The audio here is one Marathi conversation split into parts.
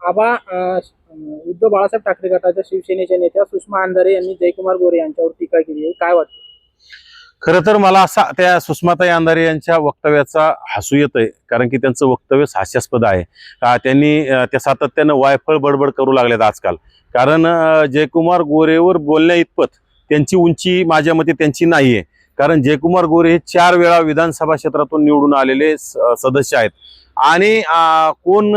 आबा उद्धव बाळासाहेब ठाकरे गटाच्या शिवसेनेच्या नेत्या सुषमा अंधारे यांनी जयकुमार गोरे यांच्यावर टीका केली आहे, काय वाटतं? खरं तर मला असा त्या सुषमाताई अंधारे यांच्या वक्तव्याचा हसू येतंय, कारण की त्यांचं वक्तव्य हास्यास्पद आहे. त्यांनी त्या सातत्यानं वायफळ बडबड करू लागल्यात आजकाल. कारण जयकुमार गोरेवर बोलण्या इतपत त्यांची उंची माझ्या मते त्यांची नाहीये. कारण जयकुमार गोरे हे 4 वेळा विधानसभा क्षेत्रातून निवडून आलेले सदस्य आहेत. आणि कोण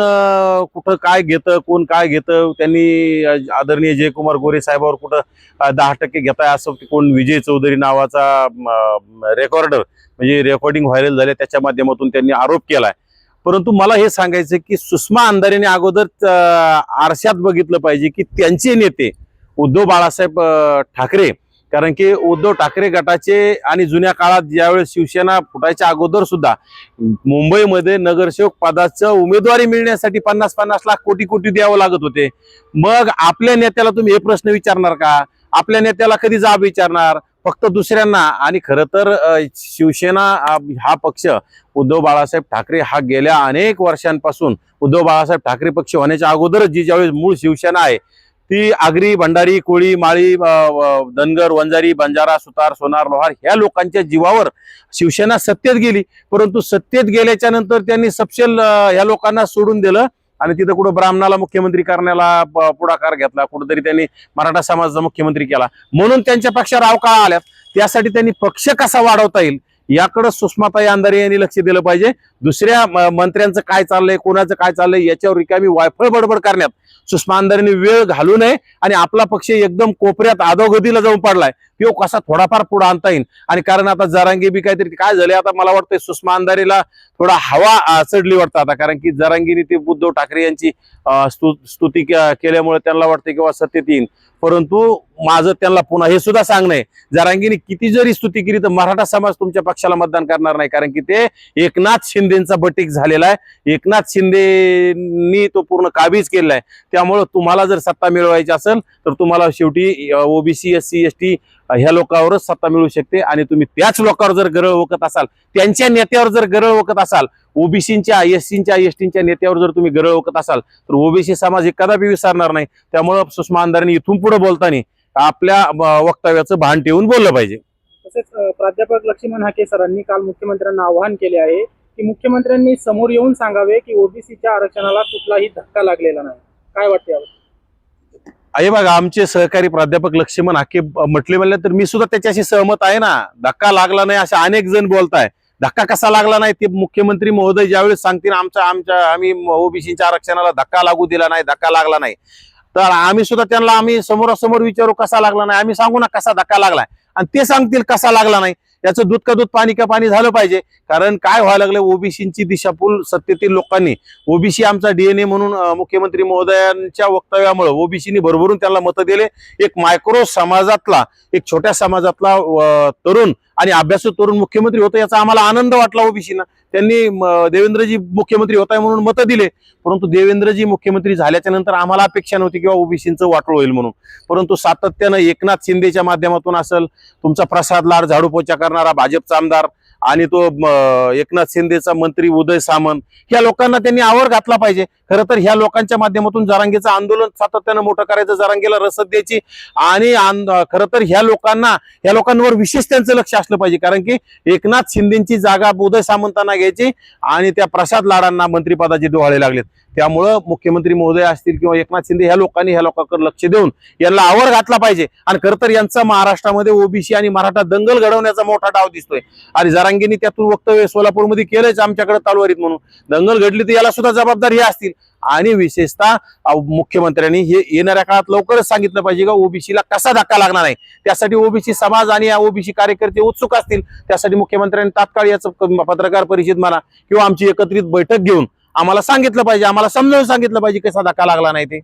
कुठं काय घेतं, कोण काय घेतं, त्यांनी आदरणीय जयकुमार गोरे साहेबावर कुठं 10% घेताय असं कोण विजय चौधरी नावाचा रेकॉर्डर म्हणजे रेकॉर्डिंग व्हायरल झाले त्याच्या माध्यमातून त्यांनी आरोप केलाय. परंतु मला हे सांगायचं की सुषमा अंधारेने अगोदर आरशात बघितलं पाहिजे की त्यांचे नेते उद्धव बाळासाहेब ठाकरे, कारण की उद्धव ठाकरे गटाचे आणि जुन्या काळात ज्यावेळेस शिवसेना फुटायच्या अगोदर सुद्धा मुंबईमध्ये नगरसेवक पदाचं उमेदवारी मिळण्यासाठी 50-50 लाख कोटी द्यावं लागत होते. मग आपल्या नेत्याला तुम्ही हे प्रश्न विचारणार का? आपल्या नेत्याला कधी जाब विचारणार? फक्त दुसऱ्यांना. आणि खरं तर शिवसेना हा पक्ष उद्धव बाळासाहेब ठाकरे हा गेल्या अनेक वर्षांपासून उद्धव बाळासाहेब ठाकरे पक्ष होण्याच्या अगोदरच जी ज्यावेळेस मूळ शिवसेना आहे ती आगरी, भंडारी, कोळी, माळी, धनगर, वंजारी, बंजारा, सुतार, सोनार, लोहार ह्या लोकांच्या जीवावर शिवसेना सत्तेत गेली. परंतु सत्तेत गेल्याच्या नंतर त्यांनी सपशेल ह्या लोकांना सोडून दिलं आणि तिथं कुठं ब्राह्मणाला मुख्यमंत्री करण्याला पुढाकार घेतला, कुठंतरी त्यांनी मराठा समाजाचा मुख्यमंत्री केला. म्हणून त्यांच्या पक्षावर अवकाळ आल्यात. त्यासाठी त्यांनी पक्ष कसा वाढवता येईल याकडे सुषमाताई अंधारे यांनी लक्ष दिलं पाहिजे. दुसऱ्या मंत्र्यांचं काय चाललंय, कोणाचं काय चाललंय याच्यावर रिकामी वायफळ बडबड करण्यात सुषमा अंधारेंनी वेळ घालू नये. आणि आपला पक्ष एकदम कोपऱ्यात अधोगतीला जाऊन पडलाय, तो कसा थोडाफार पुढे आणता येईल. आणि कारण आता जरांगे बी काहीतरी काय झाले, आता मला वाटतंय सुषमा अंधारेला थोडा हवा चढली वाटतं आता, कारण की जरांगीने ते उद्धव ठाकरे यांची स्तुती केल्यामुळे त्यांना वाटतं किंवा सत्तेत येईल. परंतु माझं त्यांना पुन्हा हे सुद्धा सांगणं आहे, जरांगीने किती जरी स्तुती केली तर मराठा समाज तुमच्या पक्षाला मतदान करणार नाही. कारण की ते एकनाथ शिंदेचा बटीक झालेला आहे. एकनाथ शिंदेनी तो पूर्ण काबीज केलेला आहे. त्यामुळे तुम्हाला जर सत्ता मिळवायची असेल तर तुम्हाला शेवटी ओबीसी, SC, ST ह्या लोकांवरच सत्ता मिळू शकते. आणि तुम्ही त्याच लोकांवर जर गरळ ओकत असाल, त्यांच्या नेत्यावर जर गरळ ओकत असाल, ओबीसीच्या, SCच्या, STच्या नेत्यावर जर तुम्ही गरळ ओकत असाल तर ओबीसी समाज हे कदापि विसरणार नाही. त्यामुळे सुषमा अंधारेंनी इथून पुढे बोलताना आपल्या वक्तव्याचं भान ठेवून बोललं पाहिजे. तसेच प्राध्यापक लक्ष्मण हाके सरांनी काल मुख्यमंत्र्यांना आवाहन केले आहे की मुख्यमंत्र्यांनी समोर येऊन सांगावे की ओबीसीच्या आरक्षणाला कुठलाही धक्का लागलेला नाही, काय वाटते यावर? आहे बघा, आमचे सहकारी प्राध्यापक लक्ष्मण हाके म्हटले म्हणले तर मी सुद्धा त्याच्याशी सहमत आहे ना. धक्का लागला नाही असे अनेक जण बोलताय. धक्का कसा लागला नाही ते मुख्यमंत्री महोदय ज्यावेळेस सांगतील आम्ही ओबीसीच्या आरक्षणाला धक्का लागू दिला नाही, धक्का लागला नाही, तर आम्ही सुद्धा त्यांना समोरासमोर विचारू कसा लागला नाही, आम्ही सांगू ना कसा धक्का लागलाय, आणि ते सांगतील कसा लागला नाही. याचं दूध का दूध पाणी का पाणी झालं पाहिजे. कारण काय व्हायला लागलं, ओबीसीची दिशाभूल सत्तेतील लोकांनी, ओबीसी आमचा DNA म्हणून मुख्यमंत्री महोदयांच्या वक्तव्यामुळे ओबीसीनी भरभरून त्यांना मतं दिले. एक मायक्रो समाजातला, एक छोट्या समाजातला तरुण आणि अभ्यासू तरुण मुख्यमंत्री होतो याचा आम्हाला आनंद वाटला ओबीसीना. त्यांनी देवेंद्रजी मुख्यमंत्री होताय म्हणून मतं दिले. परंतु देवेंद्रजी मुख्यमंत्री झाल्याच्या नंतर आम्हाला अपेक्षा नव्हती किंवा ओबीसीचं वाटोळ होईल म्हणून. परंतु सातत्यानं एकनाथ शिंदेच्या माध्यमातून असेल, तुमचा प्रसाद लाड झाडू पोचा करणारा भाजपचा आमदार आणि तो एकनाथ शिंदेचा मंत्री उदय सामंत, ह्या लोकांना त्यांनी आवर घातला पाहिजे. खरं तर ह्या लोकांच्या माध्यमातून जरांगेचं आंदोलन सातत्यानं मोठं करायचं, जरांगेला रसद द्यायची. आणि खरं तर ह्या लोकांवर विशेष त्यांचं लक्ष असलं पाहिजे. कारण की एकनाथ शिंदेची जागा उदय सामंतांना घ्यायची आणि त्या प्रसाद लाडांना मंत्रिपदाचे डोहाळे लागलेत. त्यामुळं मुख्यमंत्री महोदय असतील किंवा एकनाथ शिंदे ह्या लोकांकडे लक्ष देऊन यांना आवर घातला पाहिजे. आणि खरं तर यांचा महाराष्ट्रामध्ये ओबीसी आणि मराठा दंगल घडवण्याचा मोठा डाव दिसतोय. आणि जरांगेंनी त्यातून वक्तव्य सोलापूरमध्ये केलंच आमच्याकडे तलवारीत म्हणून. दंगल घडली तर याला सुद्धा जबाबदार हे असतील. आणि विशेषतः मुख्यमंत्र्यांनी हे येणाऱ्या काळात लवकरच सांगितलं पाहिजे का ओबीसीला कसा धक्का लागणार नाही. त्यासाठी ओबीसी समाज आणि ओबीसी कार्यकर्ते उत्सुक असतील. त्यासाठी मुख्यमंत्र्यांनी तात्काळ याचं पत्रकार परिषद म्हणा किंवा आमची एकत्रित बैठक घेऊन आम्हाला सांगितलं पाहिजे, आम्हाला समजावून सांगितलं पाहिजे कसा धक्का लागला नाही ते.